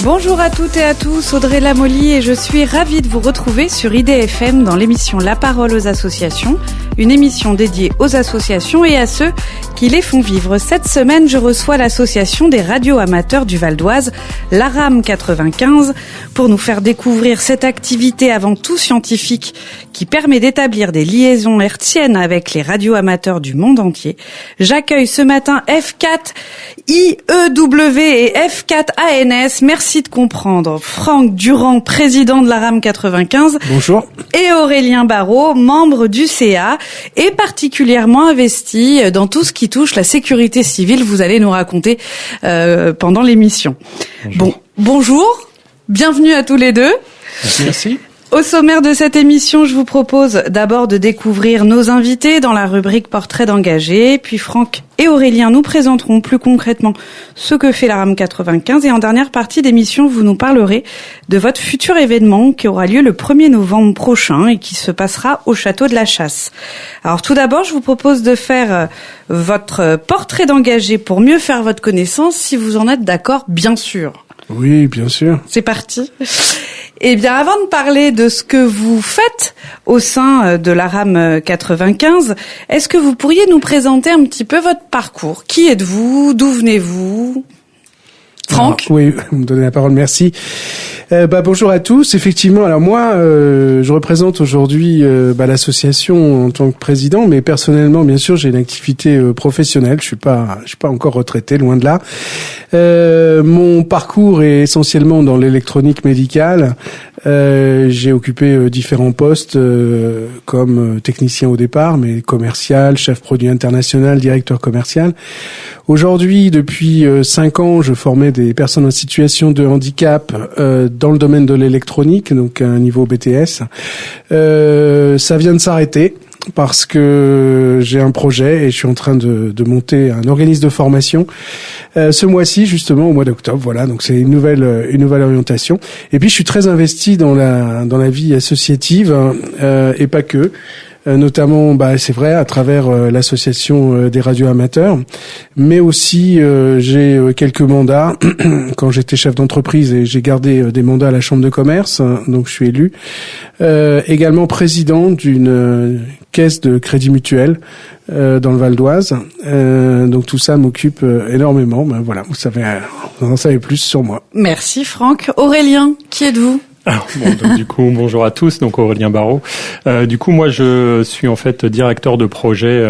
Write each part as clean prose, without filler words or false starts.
Bonjour à toutes et à tous, Audrey Lamolly et je suis ravie de vous retrouver sur IDFM dans l'émission La Parole aux associations, une émission dédiée aux associations et à ceux qui les font vivre. Cette semaine, je reçois l'association des radios amateurs du Val d'Oise, l'ARAM 95, pour nous faire découvrir cette activité avant tout scientifique qui permet d'établir des liaisons hertziennes avec les radios amateurs du monde entier. J'accueille ce matin F4 IEW et F4 ANS. Merci de comprendre. Franck Durand, président de l'ARAM 95. Bonjour. Et Aurélien Barraud, membre du CA et particulièrement investi dans tout ce qui touche la sécurité civile. Vous allez nous raconter pendant l'émission. Bonjour. Bienvenue à tous les deux. Merci. Au sommaire de cette émission, je vous propose d'abord de découvrir nos invités dans la rubrique Portrait d'engagés. Puis Franck et Aurélien nous présenteront plus concrètement ce que fait l'ARAM 95. Et en dernière partie d'émission, vous nous parlerez de votre futur événement qui aura lieu le 1er novembre prochain et qui se passera au Château de la Chasse. Alors tout d'abord, je vous propose de faire votre portrait d'engagé pour mieux faire votre connaissance, si vous en êtes d'accord, bien sûr. Oui, bien sûr. C'est parti. Eh bien, avant de parler de ce que vous faites au sein de l'ARAM 95, est-ce que vous pourriez nous présenter un petit peu votre parcours ? Qui êtes-vous ? D'où venez-vous ? Franck ? Oui, vous me donnez la parole, merci. Bonjour à tous. Effectivement, alors moi, je représente aujourd'hui l'association en tant que président, mais personnellement, bien sûr, j'ai une activité professionnelle. Je suis pas encore retraité, loin de là. Mon parcours est essentiellement dans l'électronique médicale. J'ai occupé différents postes comme technicien au départ, mais commercial, chef produit international, directeur commercial. Aujourd'hui, depuis 5 ans, je formais des personnes en situation de handicap dans le domaine de l'électronique, donc à un niveau BTS. Ça vient de s'arrêter parce que j'ai un projet et je suis en train de monter un organisme de formation ce mois-ci, justement au mois d'octobre. Voilà, donc c'est une nouvelle orientation. Et puis je suis très investi dans la vie associative et pas que. Notamment, c'est vrai, à travers l'association des radios amateurs, mais aussi j'ai quelques mandats quand j'étais chef d'entreprise et j'ai gardé des mandats à la chambre de commerce, donc je suis élu. Également président d'une caisse de crédit mutuel dans le Val d'Oise, donc tout ça m'occupe énormément. Voilà, vous en savez plus sur moi. Merci Franck. Aurélien, qui êtes-vous ? Alors, donc, du coup, bonjour à tous. Donc Aurélien Barraud. Du coup, moi, je suis en fait directeur de projet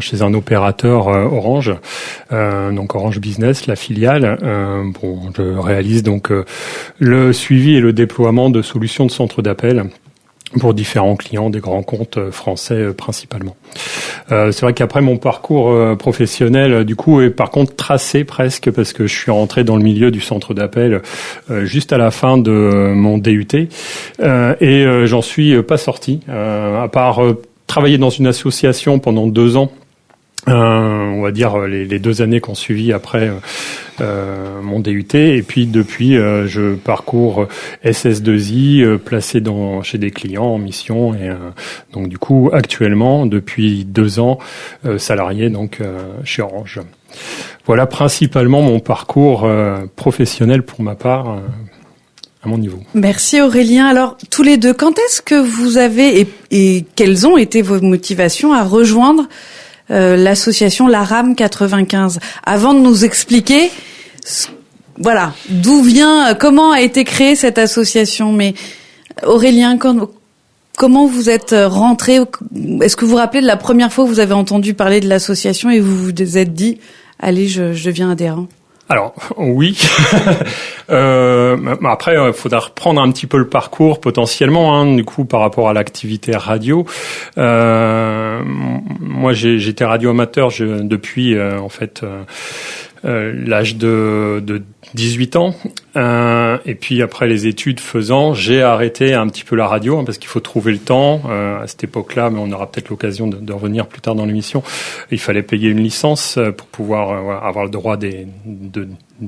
chez un opérateur Orange, donc Orange Business, la filiale. Je réalise donc le suivi et le déploiement de solutions de centres d'appel pour différents clients, des grands comptes français principalement. C'est vrai qu'après mon parcours professionnel, du coup, est par contre tracé presque parce que je suis rentré dans le milieu du centre d'appel juste à la fin de mon DUT et j'en suis pas sorti, à part travailler dans une association pendant 2 ans. On va dire les 2 années qu'on suivi après mon DUT, et puis depuis je parcours SS2I placé chez des clients en mission, et donc du coup actuellement depuis 2 ans salarié donc chez Orange. Voilà principalement mon parcours professionnel pour ma part. À mon niveau. Merci Aurélien. Alors, tous les deux, quand est-ce que vous avez et quelles ont été vos motivations à rejoindre l'association l'ARAM 95? Avant de nous expliquer, d'où vient, comment a été créée cette association. Mais Aurélien, comment vous êtes rentré? Est-ce que vous vous rappelez de la première fois que vous avez entendu parler de l'association et vous vous êtes dit, allez, je deviens adhérent? Alors oui. Après, il faudra reprendre un petit peu le parcours potentiellement, du coup, par rapport à l'activité radio. Moi, j'étais radio amateur depuis l'âge de 18 ans. Et puis après les études faisant, j'ai arrêté un petit peu la radio parce qu'il faut trouver le temps. À cette époque-là, mais on aura peut-être l'occasion de revenir plus tard dans l'émission, il fallait payer une licence pour pouvoir avoir le droit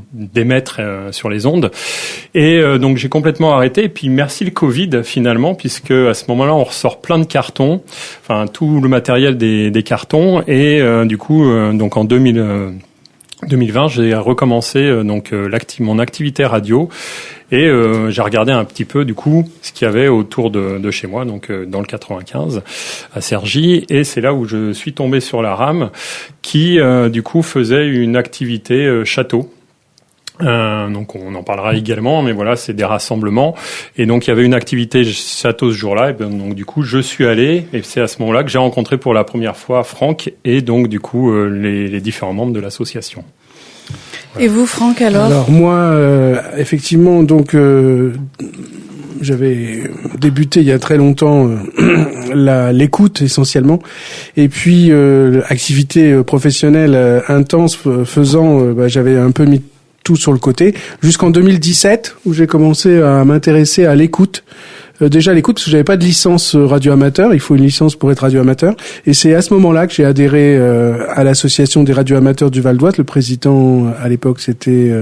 d'émettre sur les ondes. Et donc j'ai complètement arrêté. Et puis merci le Covid finalement, puisque à ce moment-là on ressort plein de cartons, enfin tout le matériel des cartons. Et du coup donc en 2020, j'ai recommencé mon activité radio et j'ai regardé un petit peu du coup ce qu'il y avait autour de chez moi, donc dans le 95 à Cergy, et c'est là où je suis tombé sur la RAM qui du coup faisait une activité château. Donc on en parlera également, mais voilà, c'est des rassemblements. Et donc il y avait une activité château ce jour-là. Et ben, donc du coup je suis allé, et c'est à ce moment-là que j'ai rencontré pour la première fois Franck et donc du coup les différents membres de l'association. Voilà. Et vous, Franck, alors ? Alors moi, effectivement, donc j'avais débuté il y a très longtemps l'écoute essentiellement, et puis activité professionnelle intense faisant, j'avais un peu mis tout sur le côté, jusqu'en 2017 où j'ai commencé à m'intéresser à l'écoute. Déjà l'écoute, parce que j'avais pas de licence radio amateur, il faut une licence pour être radio amateur, et c'est à ce moment-là que j'ai adhéré à l'association des radio amateurs du Val d'Oise. Le président à l'époque c'était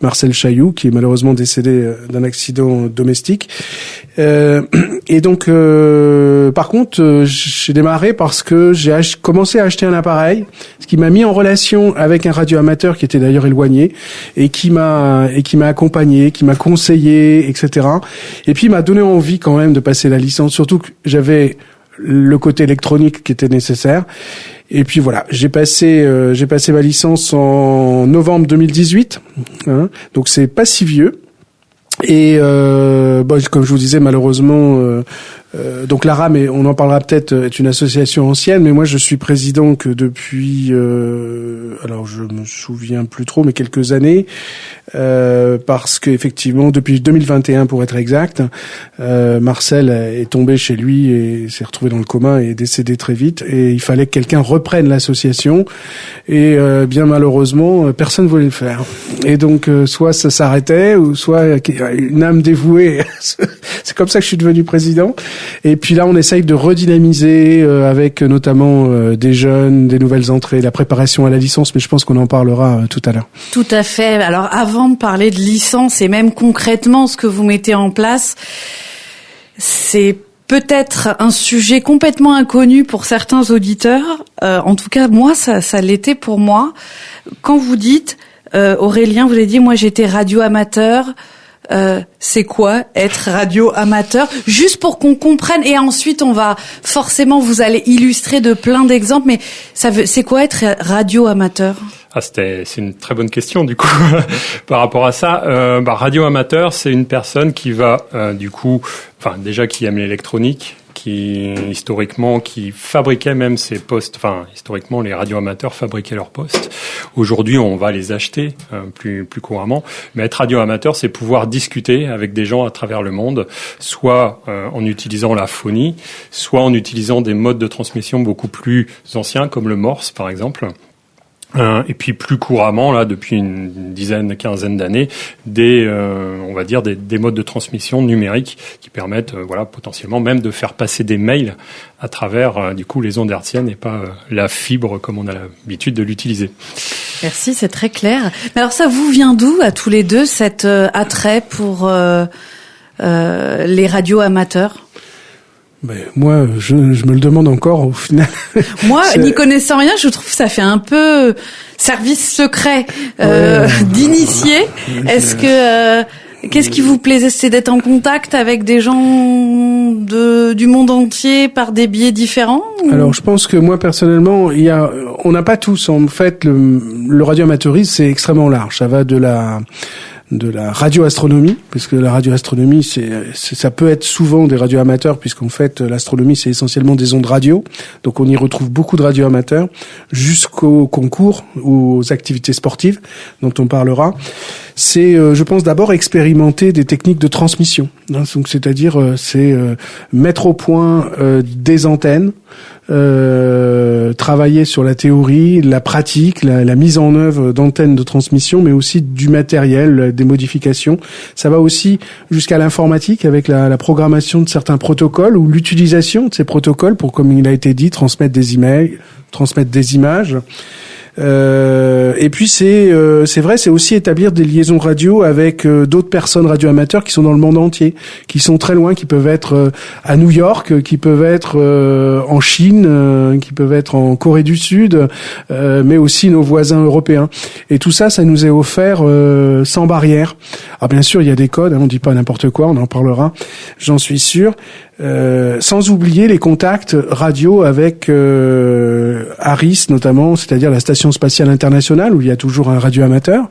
Marcel Chailloux, qui est malheureusement décédé d'un accident domestique. Et donc par contre j'ai démarré parce que j'ai commencé à acheter un appareil, ce qui m'a mis en relation avec un radio amateur qui était d'ailleurs éloigné et qui m'a accompagné, qui m'a conseillé, etc. Et puis il m'a donné envie quand même de passer la licence, surtout que j'avais le côté électronique qui était nécessaire. Et puis voilà, j'ai passé ma licence en novembre 2018, hein, donc c'est pas si vieux. Et comme je vous disais, malheureusement, donc la RAM, on en parlera peut-être, est une association ancienne, mais moi je suis président que depuis, alors je me souviens plus trop, mais quelques années, parce que effectivement depuis 2021 pour être exact, Marcel est tombé chez lui et s'est retrouvé dans le coma et est décédé très vite, et il fallait que quelqu'un reprenne l'association, et bien malheureusement personne voulait le faire, et donc soit ça s'arrêtait, ou soit une âme dévouée. C'est comme ça que je suis devenu président. Et puis là, on essaye de redynamiser avec notamment des jeunes, des nouvelles entrées, la préparation à la licence, mais je pense qu'on en parlera tout à l'heure. Tout à fait. Alors avant de parler de licence et même concrètement ce que vous mettez en place, c'est peut-être un sujet complètement inconnu pour certains auditeurs. En tout cas, moi, ça l'était pour moi. Quand vous dites, Aurélien, vous avez dit, moi j'étais radio amateur. C'est quoi être radio amateur? Juste pour qu'on comprenne, et ensuite on va forcément, vous allez illustrer de plein d'exemples, mais c'est quoi être radio amateur? C'est une très bonne question du coup par rapport à ça. Radio amateur, c'est une personne qui va déjà qui aime l'électronique, qui historiquement qui fabriquait même ses postes. Historiquement, les radioamateurs fabriquaient leurs postes. Aujourd'hui, on va les acheter plus couramment. Mais être radioamateur, c'est pouvoir discuter avec des gens à travers le monde, soit en utilisant la phonie, soit en utilisant des modes de transmission beaucoup plus anciens, comme le Morse, par exemple. Et puis plus couramment, là, depuis une quinzaine d'années, des modes de transmission numériques qui permettent, potentiellement même de faire passer des mails à travers, les ondes hertziennes et pas la fibre comme on a l'habitude de l'utiliser. Merci, c'est très clair. Mais alors ça vous vient d'où, à tous les deux, cet attrait pour les radios amateurs? Moi, je me le demande encore au final. Moi, n'y connaissant rien, je trouve que ça fait un peu service secret d'initié. Est-ce que qu'est-ce qui vous plaisait, c'est d'être en contact avec des gens du monde entier par des biais différents? Alors, je pense que moi personnellement, on n'a pas tous en fait le radioamateurisme, c'est extrêmement large. Ça va de la radioastronomie, puisque la radioastronomie, ça peut être souvent des radioamateurs, puisqu'en fait, l'astronomie, c'est essentiellement des ondes radio. Donc, on y retrouve beaucoup de radioamateurs, jusqu'aux concours ou aux activités sportives, dont on parlera. C'est, je pense, d'abord expérimenter des techniques de transmission. Donc, c'est-à-dire, mettre au point des antennes, travailler sur la théorie, la pratique, la mise en œuvre d'antennes de transmission, mais aussi du matériel, des modifications. Ça va aussi jusqu'à l'informatique avec la programmation de certains protocoles ou l'utilisation de ces protocoles pour, comme il a été dit, transmettre des emails, transmettre des images. Et puis c'est vrai, c'est aussi établir des liaisons radio avec d'autres personnes radioamateurs qui sont dans le monde entier, qui sont très loin, qui peuvent être à New York, qui peuvent être en Chine, qui peuvent être en Corée du Sud, mais aussi nos voisins européens. Et tout ça, ça nous est offert sans barrière. Alors bien sûr, il y a des codes, on dit pas n'importe quoi, on en parlera, j'en suis sûr. Sans oublier les contacts radio avec ARIS notamment, c'est-à-dire la Station Spatiale Internationale où il y a toujours un radioamateur.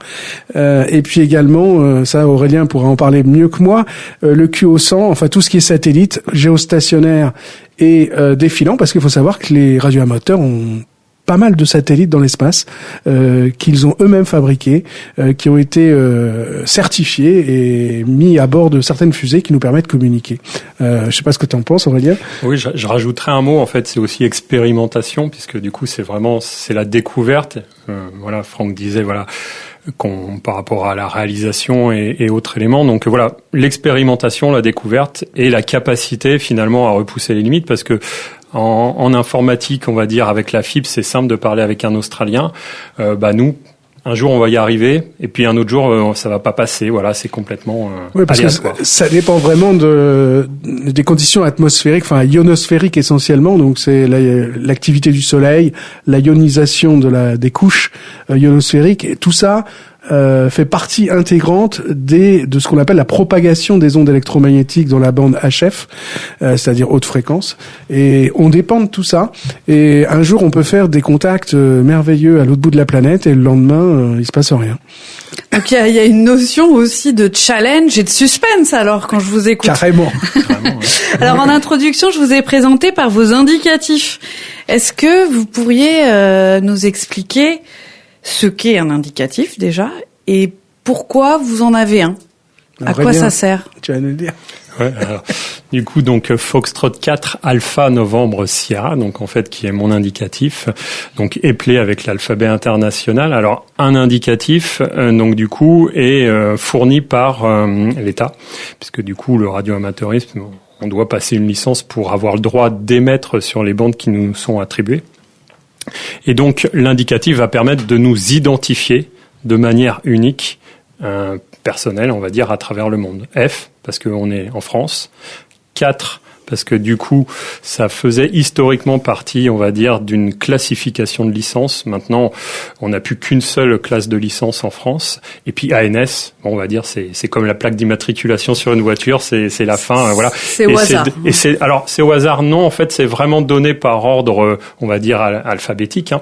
Et puis également, ça Aurélien pourra en parler mieux que moi, le QO100, enfin tout ce qui est satellite, géostationnaire et défilant, parce qu'il faut savoir que les radioamateurs ont pas mal de satellites dans l'espace qu'ils ont eux-mêmes fabriqués, qui ont été certifiés et mis à bord de certaines fusées qui nous permettent de communiquer. Je sais pas ce que tu en penses, Aurélien. Oui, je rajouterais un mot. En fait, c'est aussi expérimentation, puisque du coup, c'est la découverte. Voilà, Franck disait par rapport à la réalisation et autres éléments. Donc voilà, l'expérimentation, la découverte et la capacité finalement à repousser les limites, parce que en informatique, on va dire, avec la fibre, c'est simple de parler avec un Australien. Nous, un jour, on va y arriver, et puis un autre jour, ça va pas passer. Voilà, c'est complètement oui, parce aléatoire. Que ça dépend vraiment des conditions atmosphériques, enfin ionosphériques essentiellement. Donc c'est l'activité du Soleil, la ionisation des couches ionosphériques, et tout ça fait partie intégrante de ce qu'on appelle la propagation des ondes électromagnétiques dans la bande HF, c'est-à-dire haute fréquence. Et on dépend de tout ça. Et un jour, on peut faire des contacts merveilleux à l'autre bout de la planète, et le lendemain, il se passe rien. Donc il y a une notion aussi de challenge et de suspense alors quand je vous écoute. Carrément. Alors en introduction, je vous ai présenté par vos indicatifs. Est-ce que vous pourriez nous expliquer ce qu'est un indicatif déjà et pourquoi vous en avez un? À quoi ça sert? Tu vas nous le dire. Ouais, alors, du coup, donc Foxtrot 4 Alpha Novembre Sierra, donc en fait qui est mon indicatif, donc éplé avec l'alphabet international. Alors un indicatif, donc du coup est fourni par l'État, puisque du coup le radioamateurisme, on doit passer une licence pour avoir le droit d'émettre sur les bandes qui nous sont attribuées. Et donc l'indicatif va permettre de nous identifier de manière unique, personnelle, on va dire, à travers le monde. F, parce qu'on est en France. 4, parce que du coup, ça faisait historiquement partie, on va dire, d'une classification de licence. Maintenant, on n'a plus qu'une seule classe de licence en France. Et puis ANS, on va dire, c'est comme la plaque d'immatriculation sur une voiture, c'est la fin, voilà. C'est au hasard. Alors, c'est au hasard, non, en fait, c'est vraiment donné par ordre, on va dire, alphabétique, hein.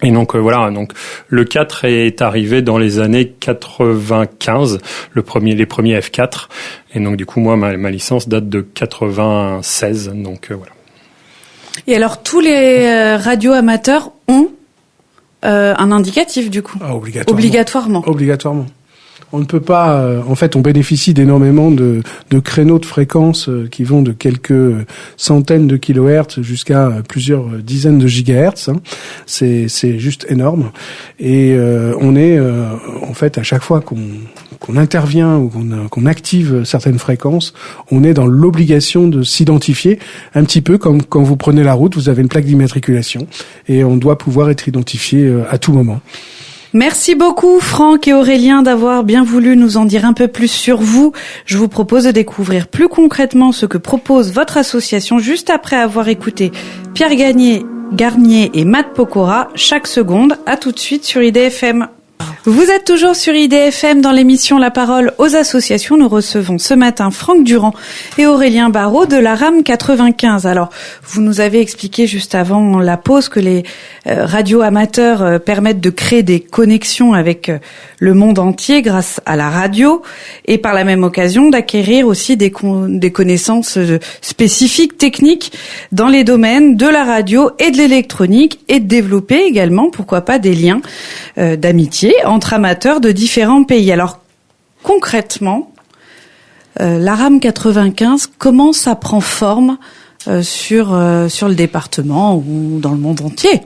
Et donc voilà, donc le 4 est arrivé dans les années 95, les premiers F4, et donc du coup moi ma licence date de 96, donc voilà. Et alors tous les radioamateurs ont un indicatif du coup. Obligatoirement. On ne peut pas, en fait, on bénéficie d'énormément de créneaux de fréquences qui vont de quelques centaines de kilohertz jusqu'à plusieurs dizaines de gigahertz. Hein. C'est juste énorme. Et on est, en fait, à chaque fois qu'on intervient ou qu'on active certaines fréquences, on est dans l'obligation de s'identifier, un petit peu comme quand vous prenez la route, vous avez une plaque d'immatriculation et on doit pouvoir être identifié à tout moment. Merci beaucoup Franck et Aurélien d'avoir bien voulu nous en dire un peu plus sur vous. Je vous propose de découvrir plus concrètement ce que propose votre association juste après avoir écouté Pierre Garnier et Matt Pokora. Chaque seconde, à tout de suite sur IDFM. Vous êtes toujours sur IDFM dans l'émission La Parole aux associations. Nous recevons ce matin Franck Durand et Aurélien Barraud de la RAM 95. Alors, vous nous avez expliqué juste avant la pause que les radios amateurs permettent de créer des connexions avec le monde entier grâce à la radio et par la même occasion d'acquérir aussi des connaissances spécifiques, techniques dans les domaines de la radio et de l'électronique et de développer également, pourquoi pas, des liens d'amitié entre amateurs de différents pays. Alors, concrètement, la RAM 95, comment ça prend forme sur le département ou dans le monde entier?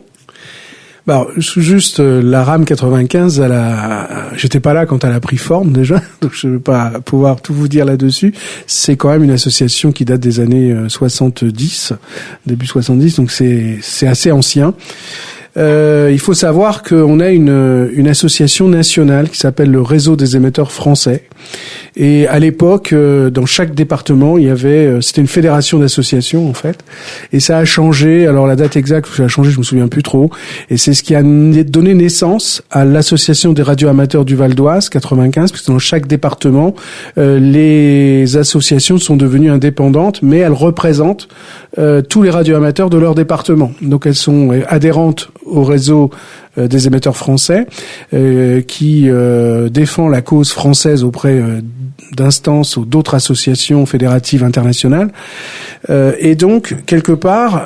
Bah, juste la RAM 95, j'étais pas là quand elle a pris forme déjà, donc je vais pas pouvoir tout vous dire là-dessus. C'est quand même une association qui date des années 70, début 70, donc c'est assez ancien. il faut savoir qu'on a une association nationale qui s'appelle le Réseau des émetteurs français. Et à l'époque, dans chaque département, il y avait, c'était une fédération d'associations en fait, et ça a changé. Alors la date exacte où ça a changé, je me souviens plus trop. Et c'est ce qui a donné naissance à l'association des radioamateurs du Val d'Oise 95, puisque dans chaque département, les associations sont devenues indépendantes, mais elles représentent tous les radioamateurs de leur département. Donc elles sont adhérentes au réseau des émetteurs français, qui défend la cause française auprès d'instances ou d'autres associations fédératives internationales. Et donc, quelque part,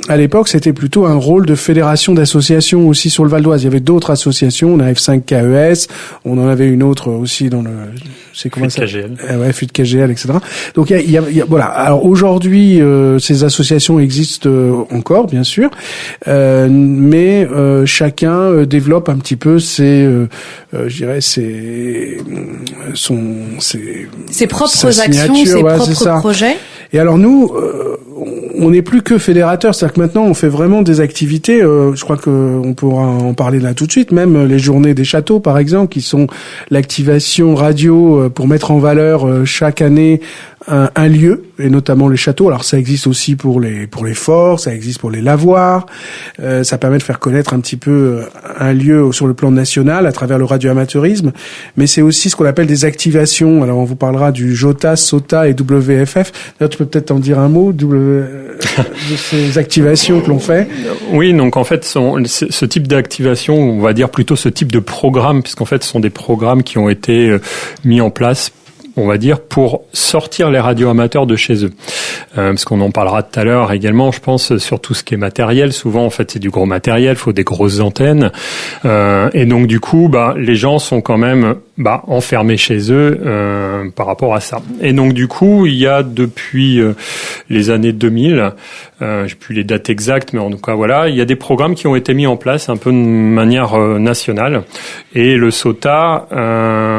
à l'époque, c'était plutôt un rôle de fédération d'associations aussi sur le Val d'Oise. Il y avait d'autres associations, on a F5KES, on en avait une autre aussi dans le... C'est comment ça ? KGL. Ouais, FUT KGL, etc. Donc, il y a voilà. Alors, aujourd'hui, ces associations existent encore, bien sûr, mais chacun développe un petit peu ses propres actions, ses propres projets. Et alors nous, on n'est plus que fédérateurs, c'est-à-dire que maintenant on fait vraiment des activités. Je crois qu'on pourra en parler là tout de suite. Même les journées des châteaux, par exemple, qui sont l'activation radio pour mettre en valeur chaque année un lieu, et notamment les châteaux. Alors ça existe aussi pour les forts, ça existe pour les lavoirs. Ça permet de faire connaître un petit peu un lieu sur le plan national à travers le radioamateurisme. Mais c'est aussi ce qu'on appelle des activations. Alors on vous parlera du JOTA, SOTA et WFF. D'ailleurs, tu peux peut-être en dire un mot de ces activations que l'on fait. Oui, donc en fait, ce type d'activation, on va dire plutôt ce type de programme, puisqu'en fait, ce sont des programmes qui ont été mis en place, on va dire, pour sortir les radioamateurs de chez eux. Parce qu'on en parlera tout à l'heure également, je pense, sur tout ce qui est matériel. Souvent, en fait, c'est du gros matériel, faut des grosses antennes. Et donc, du coup, les gens sont quand même enfermés chez eux par rapport à ça. Et donc, du coup, il y a depuis les années 2000, j'ai plus les dates exactes, mais en tout cas, voilà, il y a des programmes qui ont été mis en place un peu de manière nationale. Et le SOTA,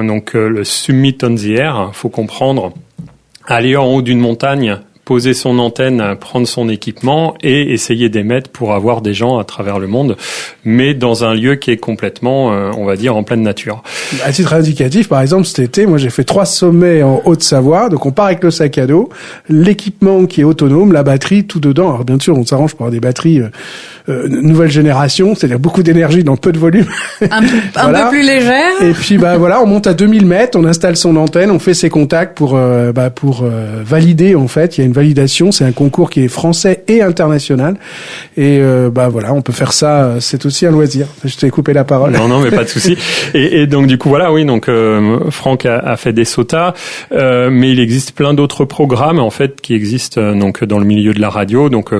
donc le Summit on the Air, faut comprendre, aller en haut d'une montagne, poser son antenne, prendre son équipement et essayer d'émettre pour avoir des gens à travers le monde, mais dans un lieu qui est complètement, on va dire, en pleine nature. À titre indicatif, par exemple, cet été, moi j'ai fait 3 sommets en Haute-Savoie, donc on part avec le sac à dos, l'équipement qui est autonome, la batterie, tout dedans. Alors bien sûr, on s'arrange pour avoir des batteries nouvelle génération, c'est-à-dire beaucoup d'énergie dans peu de volume. Un peu plus légère. Et puis voilà, on monte à 2000 mètres, on installe son antenne, on fait ses contacts pour valider, en fait. Il y a une validation, c'est un concours qui est français et international. Et voilà, on peut faire ça, c'est aussi un loisir. Je t'ai coupé la parole. Non, mais pas de souci. Et donc du coup voilà, oui, donc Franck a fait des SOTA, mais il existe plein d'autres programmes en fait qui existent donc dans le milieu de la radio. Donc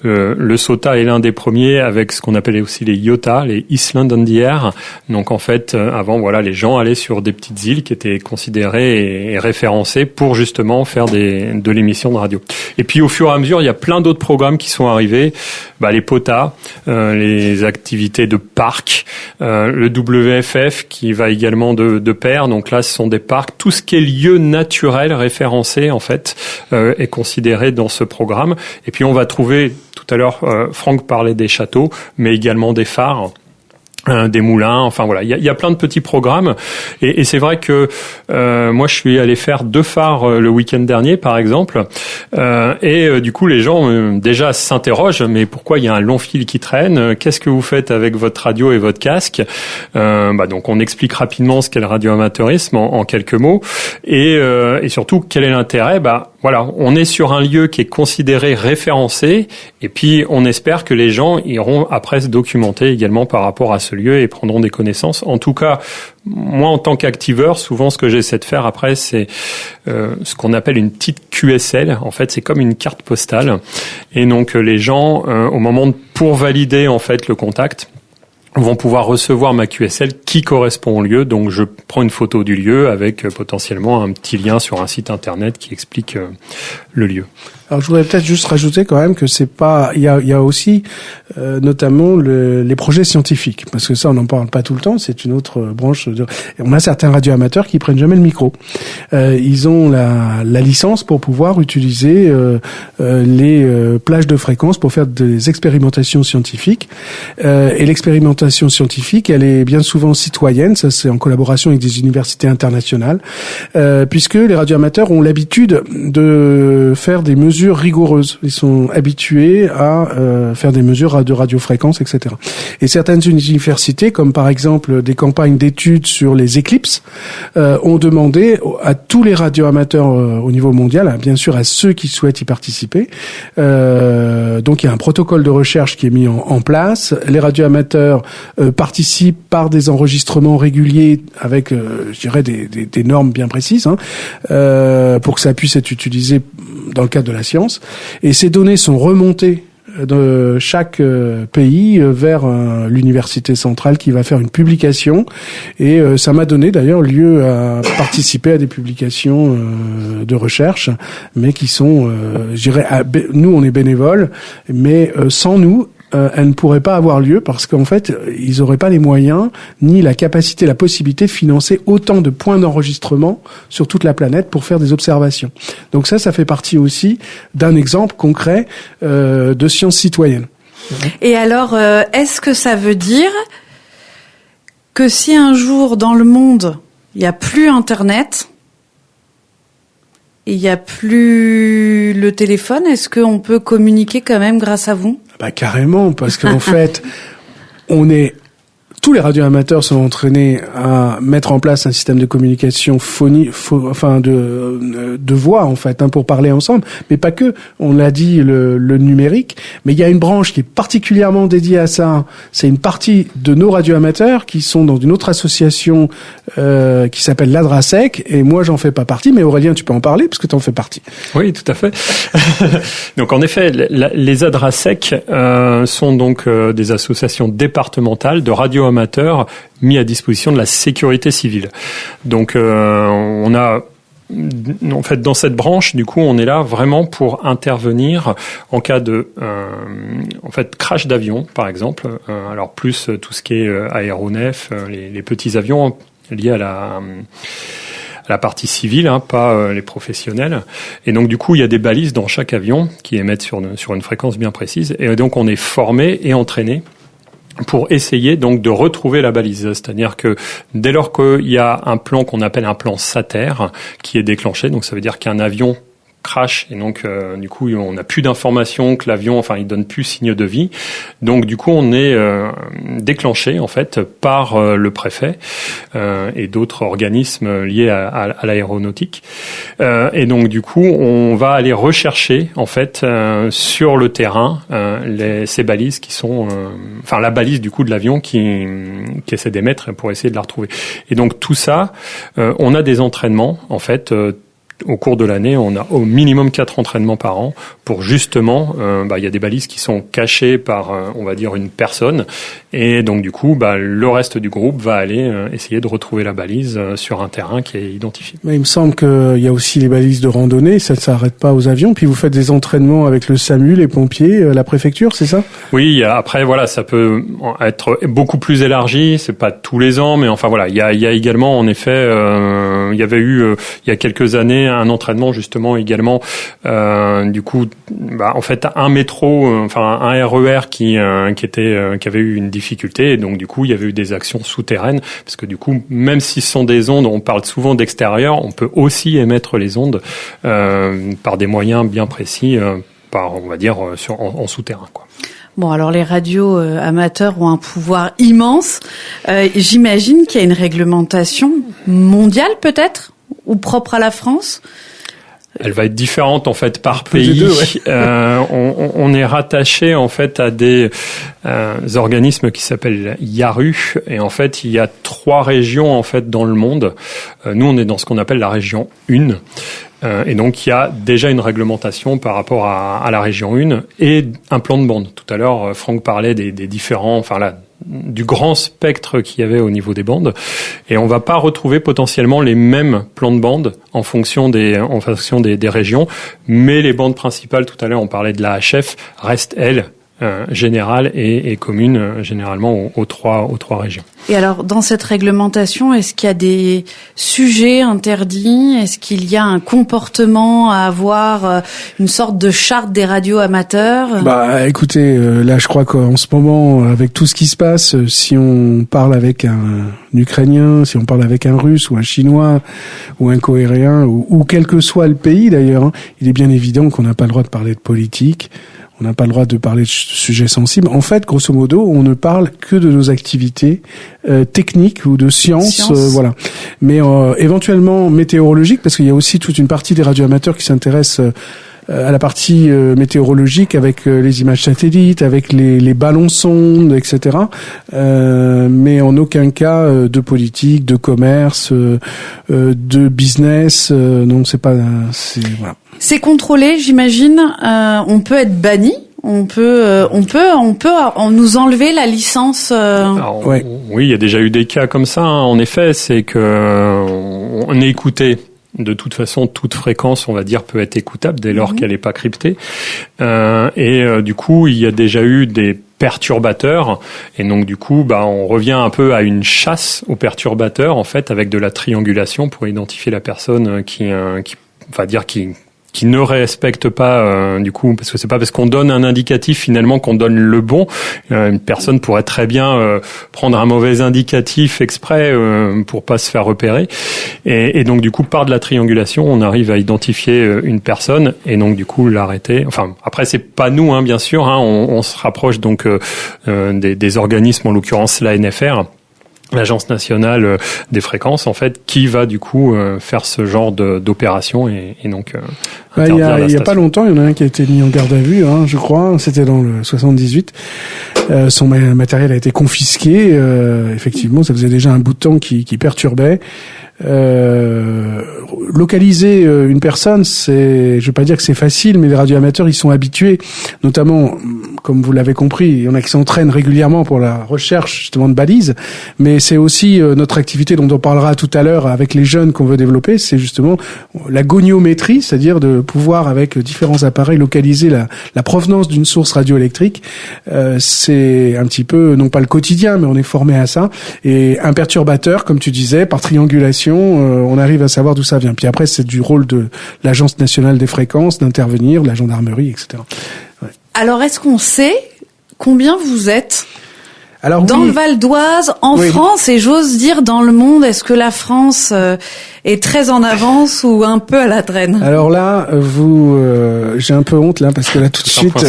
le SOTA est l'un des premiers avec ce qu'on appelait aussi les IOTA, les Island on the Air. Donc en fait, avant voilà, les gens allaient sur des petites îles qui étaient considérées et référencées pour justement faire de l'émission de radio. Et puis au fur et à mesure, il y a plein d'autres programmes qui sont arrivés, les POTA, les activités de parc, le WFF qui va également de pair. Donc là, ce sont des parcs. Tout ce qui est lieu naturel référencé en fait est considéré dans ce programme. Et puis on va trouver tout à l'heure, Franck parlait des châteaux, mais également des phares. Des moulins, enfin voilà, il y a plein de petits programmes et c'est vrai que moi je suis allé faire 2 phares le week-end dernier par exemple et du coup les gens déjà s'interrogent, mais pourquoi il y a un long fil qui traîne, qu'est-ce que vous faites avec votre radio et votre casque, donc on explique rapidement ce qu'est le radioamateurisme en quelques mots et surtout quel est l'intérêt. Voilà, on est sur un lieu qui est considéré référencé et puis on espère que les gens iront après se documenter également par rapport à ce lieu et prendront des connaissances. En tout cas, moi en tant qu'activeur, souvent ce que j'essaie de faire après, c'est ce qu'on appelle une petite QSL. En fait, c'est comme une carte postale. Et donc les gens, au moment pour valider en fait le contact, vont pouvoir recevoir ma QSL qui correspond au lieu. Donc, je prends une photo du lieu avec potentiellement un petit lien sur un site internet qui explique le lieu. Alors je voudrais peut-être juste rajouter quand même que c'est pas, il y a aussi notamment les projets scientifiques, parce que ça on n'en parle pas tout le temps, c'est une autre branche. On a certains radioamateurs qui prennent jamais le micro. Ils ont la licence pour pouvoir utiliser les plages de fréquences pour faire des expérimentations scientifiques. Et l'expérimentation scientifique, elle est bien souvent citoyenne, ça c'est en collaboration avec des universités internationales, puisque les radioamateurs ont l'habitude de faire des mesures rigoureuses. Ils sont habitués à faire des mesures de radiofréquences, etc. Et certaines universités, comme par exemple des campagnes d'études sur les éclipses, ont demandé à tous les radioamateurs au niveau mondial, bien sûr à ceux qui souhaitent y participer. Donc il y a un protocole de recherche qui est mis en place. Les radioamateurs participent par des enregistrements réguliers avec, je dirais, des normes bien précises, pour que ça puisse être utilisé dans le cadre de la science. Et ces données sont remontées de chaque pays vers l'université centrale qui va faire une publication, et ça m'a donné d'ailleurs lieu à participer à des publications de recherche, mais qui sont, je dirais, nous on est bénévoles, mais sans nous elle ne pourrait pas avoir lieu, parce qu'en fait ils n'auraient pas les moyens ni la capacité, la possibilité de financer autant de points d'enregistrement sur toute la planète pour faire des observations. Donc ça fait partie aussi d'un exemple concret de science citoyenne. Et alors, est-ce que ça veut dire que si un jour dans le monde il n'y a plus Internet, il n'y a plus le téléphone, est-ce qu'on peut communiquer quand même grâce à vous ? Carrément, parce qu'en fait, tous les radioamateurs sont entraînés à mettre en place un système de communication de voix en fait, pour parler ensemble, mais pas que. On l'a dit, le numérique, mais il y a une branche qui est particulièrement dédiée à ça. C'est une partie de nos radioamateurs qui sont dans une autre association qui s'appelle l'ADRASEC, et moi j'en fais pas partie, mais Aurélien, tu peux en parler parce que tu en fais partie. Oui, tout à fait. Donc en effet, les ADRASEC sont donc des associations départementales de radioamateurs mis à disposition de la sécurité civile. Donc on a, en fait, dans cette branche, du coup, on est là vraiment pour intervenir en cas de crash d'avion, par exemple. Alors plus tout ce qui est aéronef, les petits avions liés à la partie civile, pas les professionnels. Et donc du coup, il y a des balises dans chaque avion qui émettent sur une fréquence bien précise. Et donc on est formé et entraîné pour essayer donc de retrouver la balise. C'est-à-dire que dès lors qu'il y a un plan qu'on appelle un plan SATER qui est déclenché, donc ça veut dire qu'un avion crash, et donc du coup on n'a plus d'informations, que l'avion, il donne plus signe de vie. Donc du coup on est déclenché en fait par le préfet et d'autres organismes liés à l'aéronautique. Et donc du coup on va aller rechercher en fait sur le terrain ces balises qui sont, la balise du coup de l'avion qui essaie d'émettre pour essayer de la retrouver. Et donc tout ça, on a des entraînements en fait. Au cours de l'année, on a au minimum 4 entraînements par an pour justement, il y a des balises qui sont cachées par, on va dire, une personne, et donc du coup, le reste du groupe va aller essayer de retrouver la balise sur un terrain qui est identifié. Mais il me semble qu'il y a aussi les balises de randonnée, ça ne s'arrête pas aux avions, puis vous faites des entraînements avec le SAMU, les pompiers, la préfecture, c'est ça ? Oui, après voilà, ça peut être beaucoup plus élargi, c'est pas tous les ans, mais il y a également en effet, il y avait eu il y a quelques années un entraînement justement également du coup un métro, un RER qui avait eu une difficulté, et donc du coup il y avait eu des actions souterraines, parce que du coup même si ce sont des ondes, on parle souvent d'extérieur, on peut aussi émettre les ondes par des moyens bien précis, on va dire en souterrain, quoi. Bon, alors les radios amateurs ont un pouvoir immense. J'imagine qu'il y a une réglementation mondiale peut-être, ou propre à la France. Elle va être différente en fait par pays. On est rattaché en fait à des organismes qui s'appellent IARU, et en fait il y a 3 régions en fait dans le monde. Nous on est dans ce qu'on appelle la région 1. Et donc il y a déjà une réglementation par rapport à la région 1 et un plan de bande. Tout à l'heure, Franck parlait des différents, du grand spectre qu'il y avait au niveau des bandes, et on va pas retrouver potentiellement les mêmes plans de bande en fonction des régions, mais les bandes principales, tout à l'heure on parlait de la HF, restent elles générales et communes généralement aux trois régions. Et alors, dans cette réglementation, est-ce qu'il y a des sujets interdits? Est-ce qu'il y a un comportement à avoir, une sorte de charte des radios amateurs? Bah, écoutez, là, je crois qu'en ce moment, avec tout ce qui se passe, si on parle avec un Ukrainien, si on parle avec un Russe ou un Chinois ou un Coréen ou quel que soit le pays d'ailleurs, il est bien évident qu'on n'a pas le droit de parler de politique. On n'a pas le droit de parler de sujets sensibles. En fait, grosso modo, on ne parle que de nos activités techniques ou de sciences. Voilà. Mais éventuellement météorologiques, parce qu'il y a aussi toute une partie des radioamateurs qui s'intéressent à la partie météorologique avec les images satellites, avec les ballons sondes, etc. Mais en aucun cas de politique, de commerce, de business. Donc voilà. C'est contrôlé, j'imagine. On peut être banni. On peut nous enlever la licence. Alors, ouais. Oui, il y a déjà eu des cas comme ça. En effet, c'est que on est écouté. De toute façon, toute fréquence, on va dire, peut être écoutable dès lors qu'elle n'est pas cryptée. Du coup, il y a déjà eu des perturbateurs, et donc du coup, on revient un peu à une chasse aux perturbateurs, en fait, avec de la triangulation pour identifier la personne qui ne respecte pas du coup, parce que c'est pas parce qu'on donne un indicatif finalement qu'on donne le bon. Une personne pourrait très bien prendre un mauvais indicatif exprès pour pas se faire repérer, et donc du coup par de la triangulation on arrive à identifier une personne et donc du coup l'arrêter. Enfin après c'est pas nous bien sûr, on se rapproche donc des organismes, en l'occurrence l'ANFR, l'Agence nationale des fréquences, en fait, qui va du coup faire ce genre d'opération et donc il y a pas longtemps, il y en a un qui a été mis en garde à vue, je crois, c'était dans le 78. Son matériel a été confisqué. Effectivement, ça faisait déjà un bout de temps qui perturbait. Localiser une personne, je vais pas dire que c'est facile, mais les radioamateurs ils sont habitués, notamment, comme vous l'avez compris, il y en a qui s'entraînent régulièrement pour la recherche justement de balises, mais c'est aussi notre activité dont on parlera tout à l'heure avec les jeunes qu'on veut développer, c'est justement la goniométrie, c'est-à-dire de pouvoir avec différents appareils localiser la provenance d'une source radioélectrique. C'est un petit peu, non pas le quotidien, mais on est formé à ça, et un perturbateur, comme tu disais, par triangulation, on arrive à savoir d'où ça vient. Puis après, c'est du rôle de l'Agence nationale des fréquences d'intervenir, de la gendarmerie, etc. Ouais. Alors, est-ce qu'on sait combien vous êtes dans le Val d'Oise, en France, et j'ose dire dans le monde? Est-ce que la France est très en avance ou un peu à la traîne? Alors là, j'ai un peu honte là parce que là tout de suite,